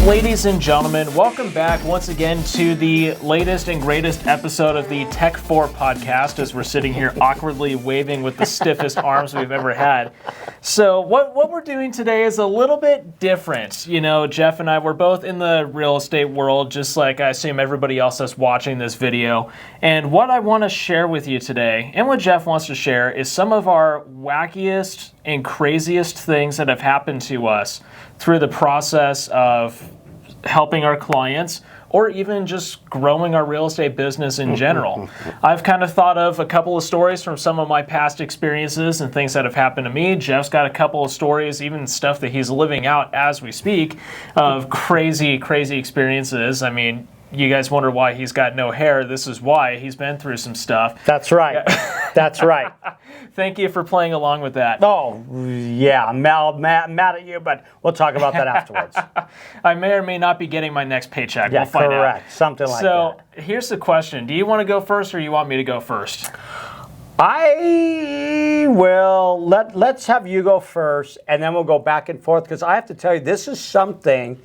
Ladies and gentlemen, welcome back once again to the latest and greatest episode of the Tech 4 podcast as we're sitting here awkwardly waving with the stiffest arms we've ever had. So what we're doing today is a little bit different. You know, Jeff and I, we're both in the real estate world, just like I assume everybody else that's watching this video. And what I want to share with you today, and what Jeff wants to share, is some of our wackiest and craziest things that have happened to us through the process of helping our clients or even just growing our real estate business in general. I've kind of thought of a couple of stories from some of my past experiences and things that have happened to me. Jeff's got a couple of stories, even stuff that he's living out as we speak, of crazy, crazy experiences. I mean, you guys wonder why he's got no hair. This is why. He's been through some stuff. That's right. Yeah. That's right. Thank you for playing along with that. Oh, yeah. I'm mad at you, but we'll talk about that afterwards. I may or may not be getting my next paycheck. Yeah, we'll find correct. out. Something like that. So here's the question. Do you want to go first or you want me to go first? I will. Let's have you go first, and then we'll go back and forth, because I have to tell you, this is something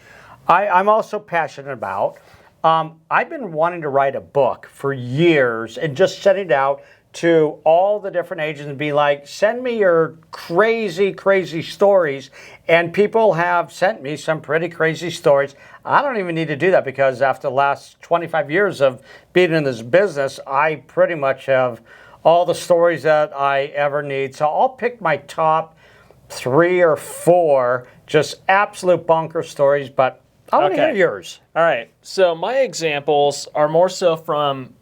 I'm also passionate about. I've been wanting to write a book for years and just send it out to all the different agents and be like, send me your crazy, crazy stories. And people have sent me some pretty crazy stories. I don't even need to do that, because after the last 25 years of being in this business, I pretty much have all the stories that I ever need. So I'll pick my top 3 or 4 just absolute bunker stories, but I want to hear yours. All right. So my examples are more so from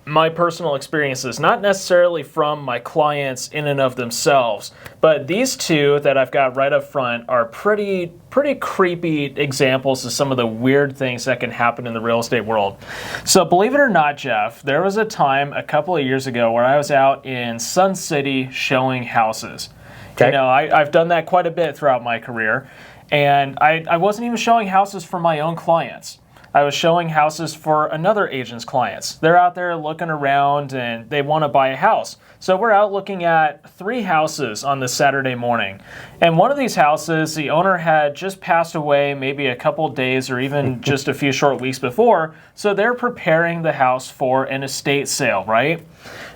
my personal experiences, not necessarily from my clients in and of themselves. But these two that I've got right up front are pretty creepy examples of some of the weird things that can happen in the real estate world. So believe it or not, Jeff, there was a time a couple of years ago where I was out in Sun City showing houses. Okay. You know, I've done that quite a bit throughout my career. And I wasn't even showing houses for my own clients. I was showing houses for another agent's clients. They're out there looking around and they want to buy a house. So we're out looking at 3 houses on this Saturday morning. And one of these houses, the owner had just passed away maybe a couple days or even just a few short weeks before. So they're preparing the house for an estate sale, right?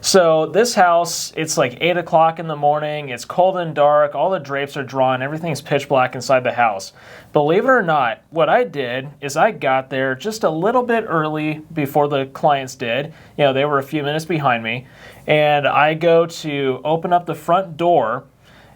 So this house, it's like 8 o'clock in the morning. It's cold and dark. All the drapes are drawn. Everything's pitch black inside the house. Believe it or not, what I did is I got there just a little bit early before the clients did. You know, they were a few minutes behind me. And I go to open up the front door.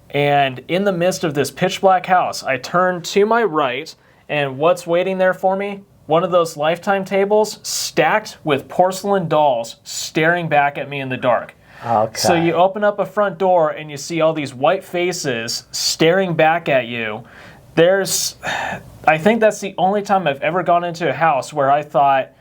And in the midst of this pitch black house, I turn to my right. And what's waiting there for me? One of those Lifetime tables stacked with porcelain dolls staring back at me in the dark. Okay. So you open up a front door and you see all these white faces staring back at you. I think that's the only time I've ever gone into a house where I thought,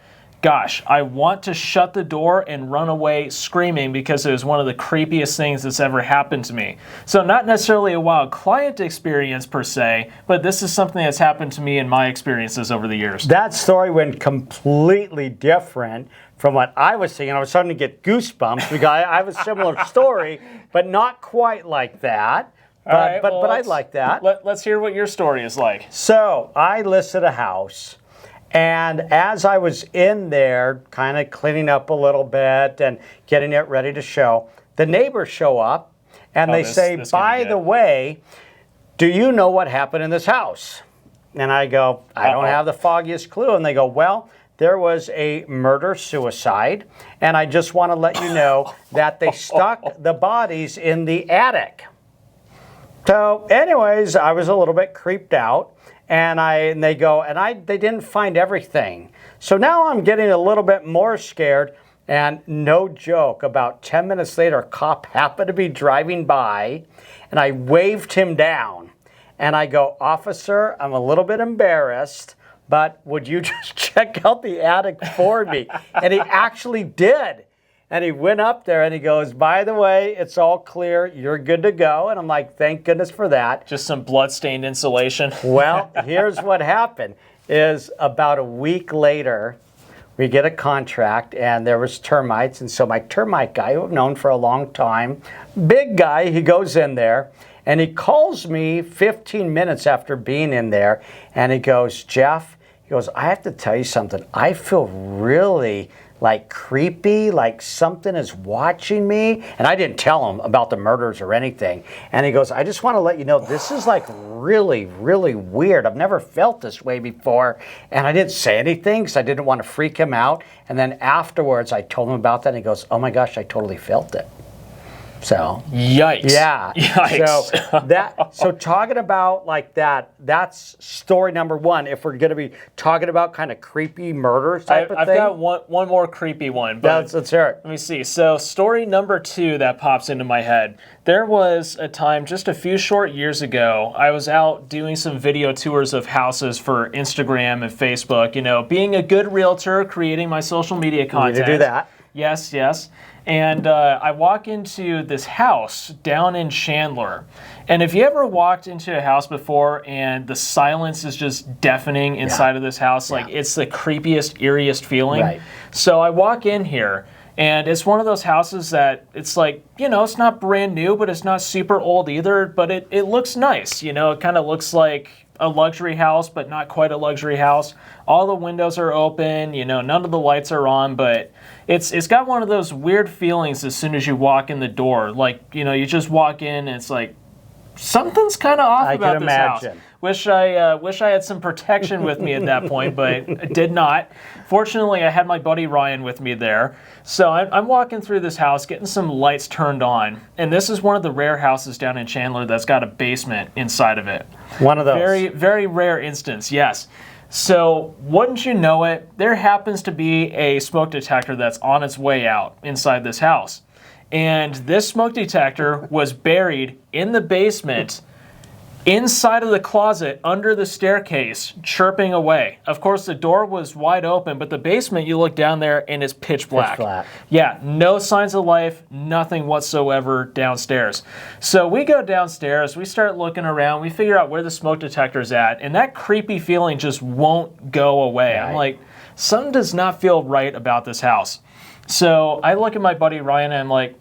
gosh, I want to shut the door and run away screaming, because it was one of the creepiest things that's ever happened to me. So not necessarily a wild client experience per se, but this is something that's happened to me in my experiences over the years. That story went completely different from what I was seeing. I was starting to get goosebumps because I have a similar story, but not quite like that. But I'd like that. Let's hear what your story is like. So I listed a house. And as I was in there, kind of cleaning up a little bit and getting it ready to show, the neighbors show up and they say, by the way, do you know what happened in this house? And I go, I don't have the foggiest clue. And they go, well, there was a murder-suicide, and I just want to let you know that they stuck the bodies in the attic. So anyways, I was a little bit creeped out. And they go, they didn't find everything. So now I'm getting a little bit more scared. And no joke, about 10 minutes later, a cop happened to be driving by, and I waved him down. And I go, officer, I'm a little bit embarrassed, but would you just check out the attic for me? And he actually did. And he went up there and he goes, by the way, it's all clear. You're good to go. And I'm like, thank goodness for that. Just some blood-stained insulation. Well, here's what happened is about a week later, we get a contract and there was termites. And so my termite guy, who I've known for a long time, big guy, he goes in there and he calls me 15 minutes after being in there. And he goes, Jeff, He goes, I have to tell you something. I feel really like creepy, like something is watching me. And I didn't tell him about the murders or anything. And he goes, I just want to let you know, this is like really, really weird. I've never felt this way before. And I didn't say anything because I didn't want to freak him out. And then afterwards, I told him about that. And he goes, oh my gosh, I totally felt it. So yikes. Yeah. Yikes. So talking about like that, that's story number one. If we're going to be talking about kind of creepy murders type of thing. I've got one more creepy one. But let's hear it. Let me see. So story number 2 that pops into my head. There was a time just a few short years ago, I was out doing some video tours of houses for Instagram and Facebook. You know, being a good realtor, creating my social media content. You need to do that. Yes, yes. And I walk into this house down in Chandler. And if you ever walked into a house before and the silence is just deafening inside of this house, like it's the creepiest, eeriest feeling. Right. So I walk in here, and it's one of those houses that it's like, you know, it's not brand new, but it's not super old either, but it looks nice. You know, it kind of looks like a luxury house, but not quite a luxury house. All the windows are open, you know, none of the lights are on, but it's got one of those weird feelings as soon as you walk in the door. Like, you know, you just walk in and it's like, something's kind of off about this house. Wish I had some protection with me at that point, but I did not. Fortunately, I had my buddy Ryan with me there. So I'm walking through this house, getting some lights turned on. And this is one of the rare houses down in Chandler that's got a basement inside of it. One of those. Very, very rare instance, yes. So wouldn't you know it, there happens to be a smoke detector that's on its way out inside this house. And this smoke detector was buried in the basement, inside of the closet, under the staircase, chirping away. Of course, the door was wide open, but the basement, you look down there and it's pitch black. Pitch black. Yeah, no signs of life, nothing whatsoever downstairs. So we go downstairs, we start looking around, we figure out where the smoke detector's at, and that creepy feeling just won't go away. Right. I'm like, something does not feel right about this house. So I look at my buddy Ryan and I'm like,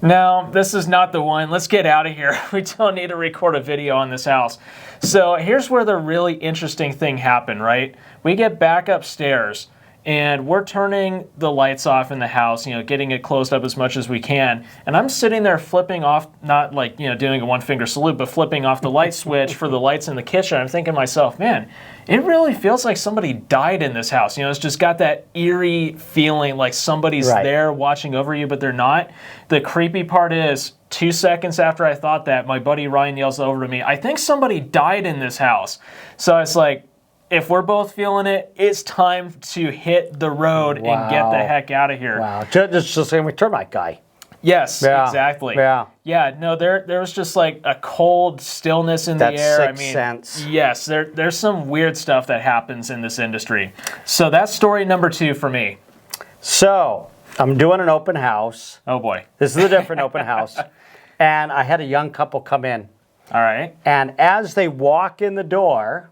no, this is not the one. Let's get out of here. We don't need to record a video on this house. So here's where the really interesting thing happened, right? We get back upstairs and we're turning the lights off in the house, you know, getting it closed up as much as we can. And I'm sitting there flipping off, not like, you know, doing a one-finger salute, but flipping off the light switch for the lights in the kitchen. I'm thinking to myself, man, it really feels like somebody died in this house. You know, it's just got that eerie feeling like somebody's there watching over you, but they're not. The creepy part is, 2 seconds after I thought that, my buddy Ryan yells over to me, I think somebody died in this house. So it's like, if we're both feeling it, it's time to hit the road and get the heck out of here. Wow, just the same with termite guy. Yes, exactly. Yeah. Yeah, no, there was just like a cold stillness in the air. That sixth sense. Yes, there's some weird stuff that happens in this industry. So that's story number 2 for me. So I'm doing an open house. Oh boy. This is a different open house. And I had a young couple come in. All right. And as they walk in the door,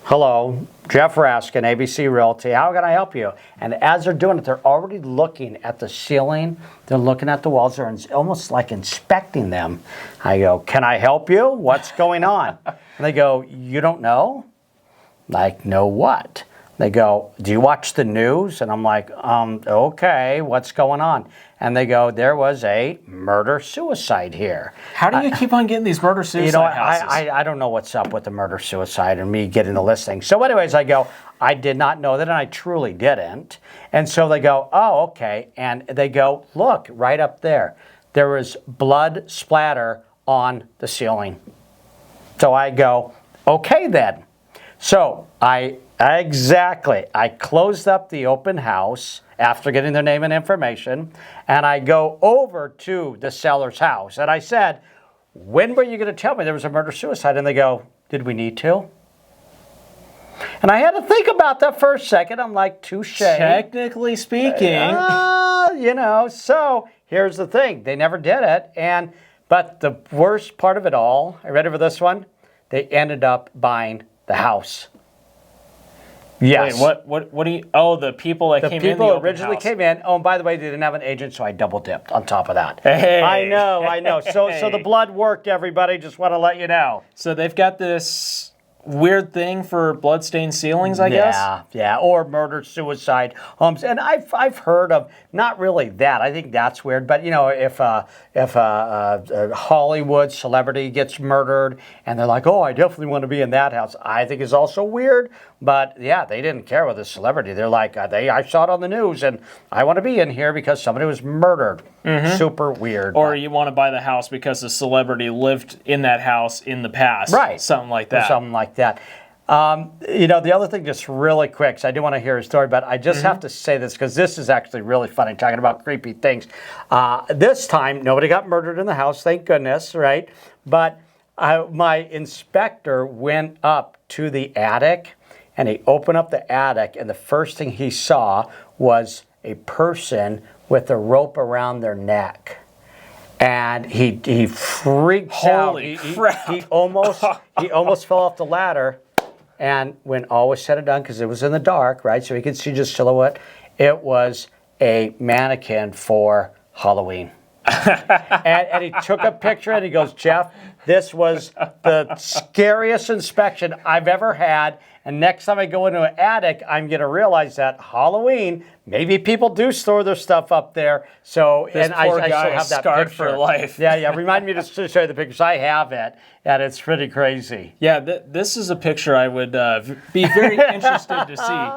hello, Jeff Raskin, ABC Realty, how can I help you? And as they're doing it, they're already looking at the ceiling. They're looking at the walls. They're almost like inspecting them. I go, can I help you? What's going on? And they go, you don't know? Like, know what? They go, do you watch the news? And I'm like, okay, what's going on? And they go, there was a murder-suicide here. How do you keep on getting these murder-suicide houses? I don't know what's up with the murder-suicide and me getting the listing. So anyways, I go, I did not know that, and I truly didn't. And so they go, oh, okay. And they go, look, right up there. There was blood splatter on the ceiling. So I go, okay then. So I closed up the open house after getting their name and information, and I go over to the seller's house. And I said, when were you going to tell me there was a murder-suicide? And they go, did we need to? And I had to think about that for a second. I'm like, touche. Technically speaking. You know, so here's the thing. They never did it. But the worst part of it all, are you ready for this one? They ended up buying the house. Yes. Wait, what do you, oh, the people that came in the open house. The people originally came in. Oh, and by the way, they didn't have an agent, so I double dipped on top of that. Hey. I know. So the blood worked, everybody. Just want to let you know. So they've got this weird thing for bloodstained ceilings, I guess. Yeah, or murder-suicide homes. And I've heard of, not really that, I think that's weird, but if a Hollywood celebrity gets murdered and they're like, oh, I definitely want to be in that house, I think is also weird. But yeah, they didn't care with the celebrity. They're like, I saw it on the news and I want to be in here because somebody was murdered. Super weird. Or you want to buy the house because a celebrity lived in that house in the past. Right. Something like that. Something like that. The other thing, just really quick, so I do want to hear a story, but I just have to say this because this is actually really funny, talking about creepy things. This time, nobody got murdered in the house, thank goodness, right? But my inspector went up to the attic, and he opened up the attic, and the first thing he saw was a person with a rope around their neck. And he freaked out. Holy crap. He almost fell off the ladder. And when all was said and done, because it was in the dark, right, so he could see just silhouette, it was a mannequin for Halloween. and he took a picture and he goes, Jeff, this was the scariest inspection I've ever had. And next time I go into an attic, I'm going to realize that Halloween, maybe people do store their stuff up there. So, this and poor I guy still is have that scarred picture. for life. Yeah. Remind me to show you the pictures. I have it, and it's pretty crazy. Yeah, this is a picture I would be very interested to see.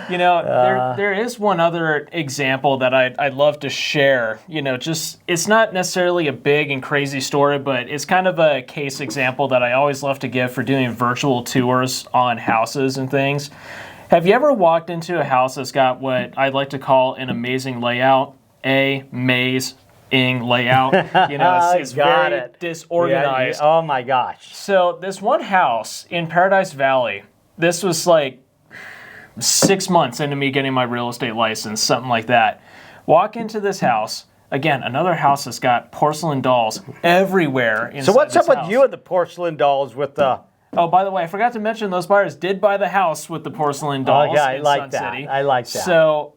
There is one other example that I'd love to share. It's not necessarily a big and crazy story, but it's kind of a case example that I always love to give for doing virtual tours on houses and things. Have you ever walked into a house that's got what I'd like to call an amazing layout? A maze-ing layout. It's very disorganized. Oh my gosh. So this one house in Paradise Valley, this was like 6 months into me getting my real estate license, something like that. Walk into this house. Again, another house that's got porcelain dolls everywhere inside. So what's this up with house. you and the porcelain dolls with the... Oh, by the way, I forgot to mention those buyers did buy the house with the porcelain dolls in Sun City. I like that. So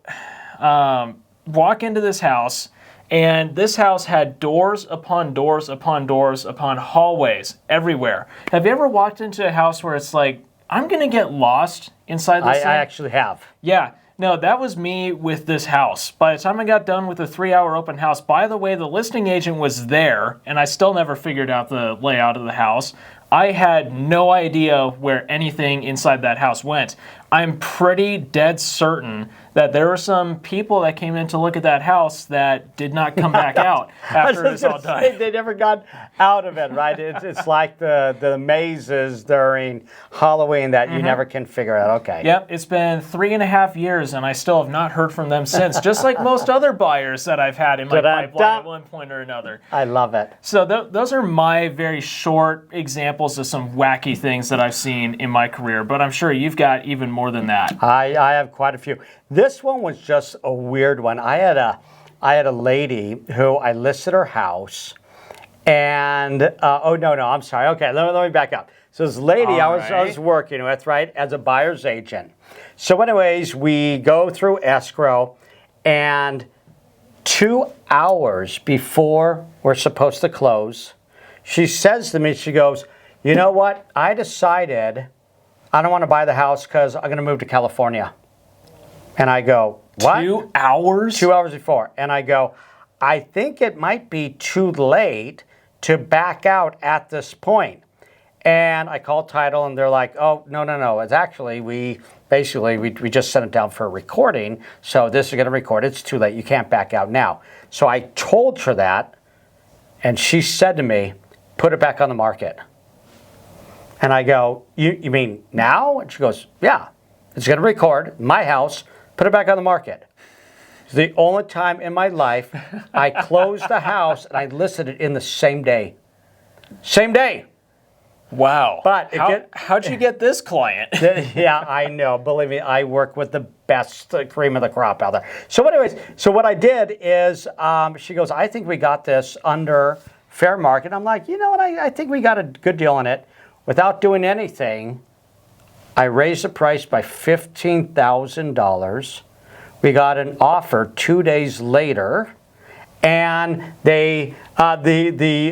walk into this house, and this house had doors upon doors upon doors upon hallways everywhere. Have you ever walked into a house where it's like, I'm going to get lost inside this thing? I actually have. Yeah. No, that was me with this house. By the time I got done with the 3-hour open house, by the way, the listing agent was there, and I still never figured out the layout of the house. I had no idea where anything inside that house went. I'm pretty dead certain that there were some people that came in to look at that house that did not come back out after it was all done. They never got out of it, right? It's like the mazes during Halloween that you never can figure out. Okay. Yep, it's been 3.5 years, and I still have not heard from them since, just like most other buyers that I've had in my pipeline at one point or another. I love it. So those are my very short examples of some wacky things that I've seen in my career, but I'm sure you've got even more than that. I have quite a few. This one was just a weird one. I had a lady who I listed her house, and I'm sorry. Okay, let me back up. So this lady I was working with, right, as a buyer's agent. So anyways, we go through escrow, and 2 hours before we're supposed to close, she says to me, she goes, you know what? I decided I don't want to buy the house because I'm going to move to California. And I go, what? 2 hours? 2 hours before. And I go, I think it might be too late to back out at this point. And I call title, and they're like, oh, no. It's actually, we just sent it down for a recording. So this is going to record. It's too late. You can't back out now. So I told her that, and she said to me, put it back on the market. And I go, you mean now? And she goes, yeah, it's going to record my house, put it back on the market. It's the only time in my life I closed the house and I listed it in the same day. Same day. Wow. But how'd you get this client? Yeah, I know. Believe me, I work with the best cream of the crop out there. So anyways, so what I did is she goes, I think we got this under fair market. I'm like, you know what? I think we got a good deal on it. Without doing anything, I raised the price by $15,000. We got an offer 2 days later, And the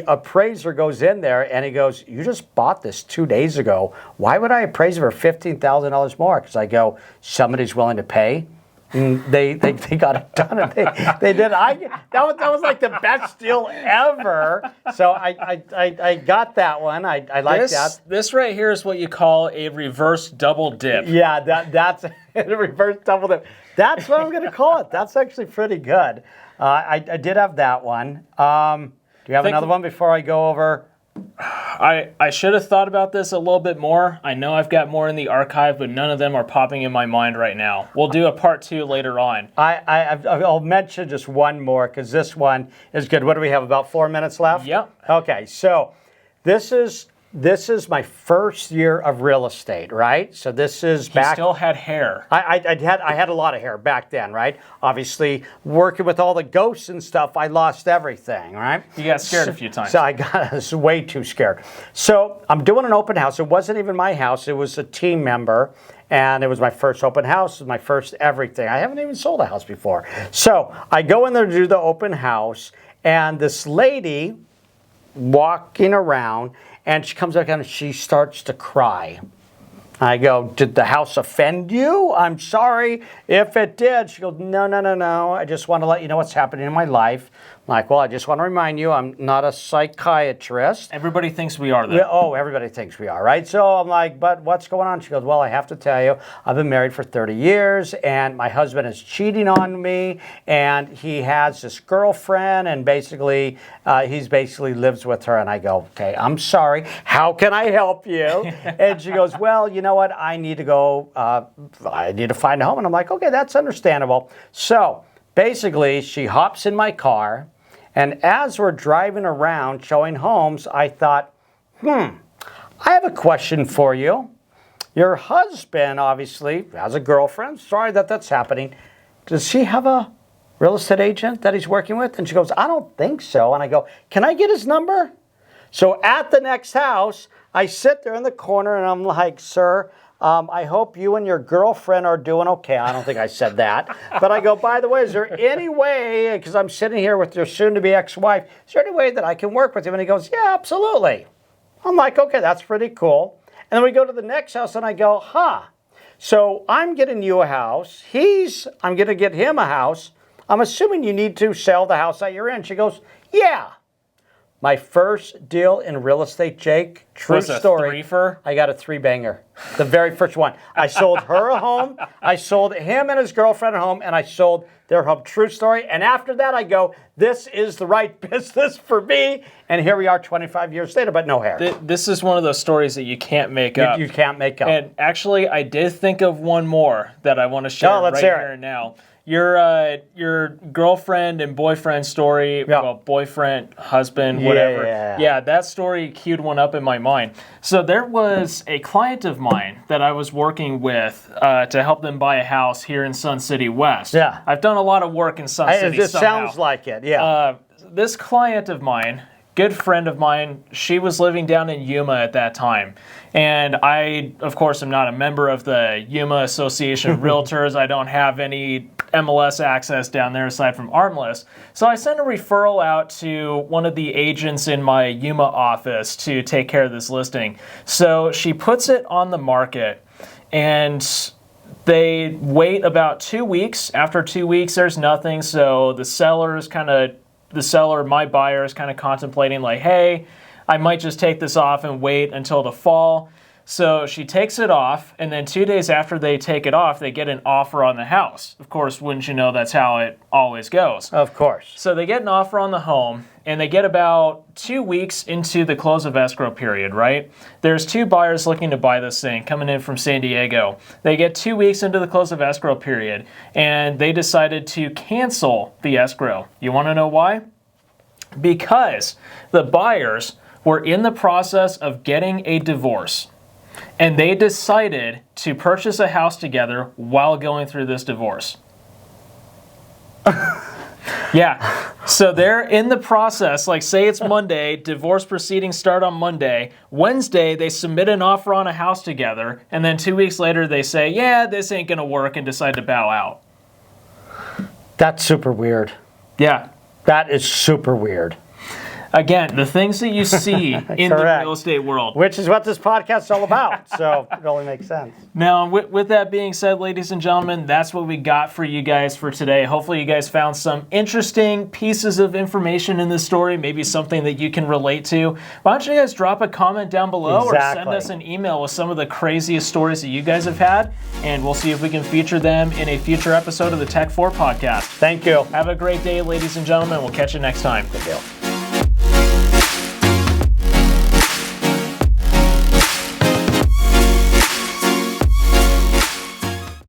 appraiser goes in there and he goes, "You just bought this 2 days ago. Why would I appraise it for $15,000 more?" Because I go, "Somebody's willing to pay." And they got it done, and they did. That was like the best deal ever. So I got that one. I like that. This right here is what you call a reverse double dip. Yeah, that's a reverse double dip. That's what I'm going to call it. That's actually pretty good. I did have that one. Do you have another one before I go over? I should have thought about this a little bit more. I know I've got more in the archive, but none of them are popping in my mind right now. We'll do a part 2 later on. I'll mention just one more because this one is good. What do we have, about 4 minutes left? Yep. Okay, so this is my first year of real estate, right? So this is back. You still had hair. I had a lot of hair back then, right? Obviously, working with all the ghosts and stuff, I lost everything, right? You got scared a few times. So I was way too scared. So I'm doing an open house. It wasn't even my house. It was a team member. And it was my first open house. It was my first everything. I haven't even sold a house before. So I go in there to do the open house. And this lady walking around, and she comes back and she starts to cry. I go, "Did the house offend you? I'm sorry if it did." She goes, No. I just want to let you know what's happening in my life. I'm like, "Well, I just want to remind you, I'm not a psychiatrist." Everybody thinks we are, though. Everybody thinks we are, right? So I'm like, "But what's going on?" She goes, "Well, I have to tell you, I've been married for 30 years, and my husband is cheating on me, and he has this girlfriend, and basically, he's basically lives with her." And I go, "Okay, I'm sorry. How can I help you?" And she goes, "Well, you know what? I need to go. I need to find a home." And I'm like, "Okay, that's understandable." So basically, she hops in my car. And as we're driving around showing homes, I thought, I have a question for you. Your husband obviously has a girlfriend. Sorry that that's happening. Does he have a real estate agent that he's working with? And she goes, "I don't think so." And I go, "Can I get his number?" So at the next house, I sit there in the corner and I'm like, "Sir, I hope you and your girlfriend are doing okay." I don't think I said that. But I go, "By the way, is there any way," because I'm sitting here with your soon-to-be ex-wife, "is there any way that I can work with him?" And he goes, "Yeah, absolutely." I'm like, "Okay, that's pretty cool." And then we go to the next house and I go, so I'm getting you a house. I'm going to get him a house. I'm assuming you need to sell the house that you're in. She goes, "Yeah." My first deal in real estate, Jake, true story. I got a 3-banger. The very first one. I sold her a home. I sold him and his girlfriend a home, and I sold their home. True story. And after that, I go, "This is the right business for me." And here we are 25 years later, but no hair. This is one of those stories that you can't make up. You can't make up. And actually, I did think of one more that I want to share right here and now. Your girlfriend and boyfriend story, well, boyfriend, husband, whatever. Yeah, that story queued one up in my mind. So there was a client of mine that I was working with to help them buy a house here in Sun City West. Yeah. I've done a lot of work in Sun City somehow. Sounds like it, yeah. This client of mine, good friend of mine, she was living down in Yuma at that time. And I, of course, am not a member of the Yuma Association of Realtors. I don't have any MLS access down there aside from Armless. So I sent a referral out to one of the agents in my Yuma office to take care of this listing. So she puts it on the market, and they wait about 2 weeks. After 2 weeks, there's nothing. So the seller, my buyer, is kind of contemplating like, "Hey, I might just take this off and wait until the fall." So she takes it off, and then 2 days after they take it off, they get an offer on the house. Of course, wouldn't you know, that's how it always goes. Of course. So they get an offer on the home, and they get about 2 weeks into the close of escrow period, right? There's 2 buyers looking to buy this thing coming in from San Diego. They get 2 weeks into the close of escrow period, and they decided to cancel the escrow. You want to know why? Because the buyers were in the process of getting a divorce. And they decided to purchase a house together while going through this divorce. Yeah. So they're in the process, like say it's Monday, divorce proceedings start on Monday. Wednesday, they submit an offer on a house together. And then 2 weeks later, they say, "Yeah, this ain't going to work," and decide to bow out. That's super weird. Yeah. That is super weird. Again, the things that you see in the real estate world. Which is what this podcast is all about, so it only makes sense. Now, with that being said, ladies and gentlemen, that's what we got for you guys for today. Hopefully you guys found some interesting pieces of information in this story, maybe something that you can relate to. Why don't you guys drop a comment down below or send us an email with some of the craziest stories that you guys have had, and we'll see if we can feature them in a future episode of the Tech 4 podcast. Thank you. Have a great day, ladies and gentlemen. We'll catch you next time. Good deal.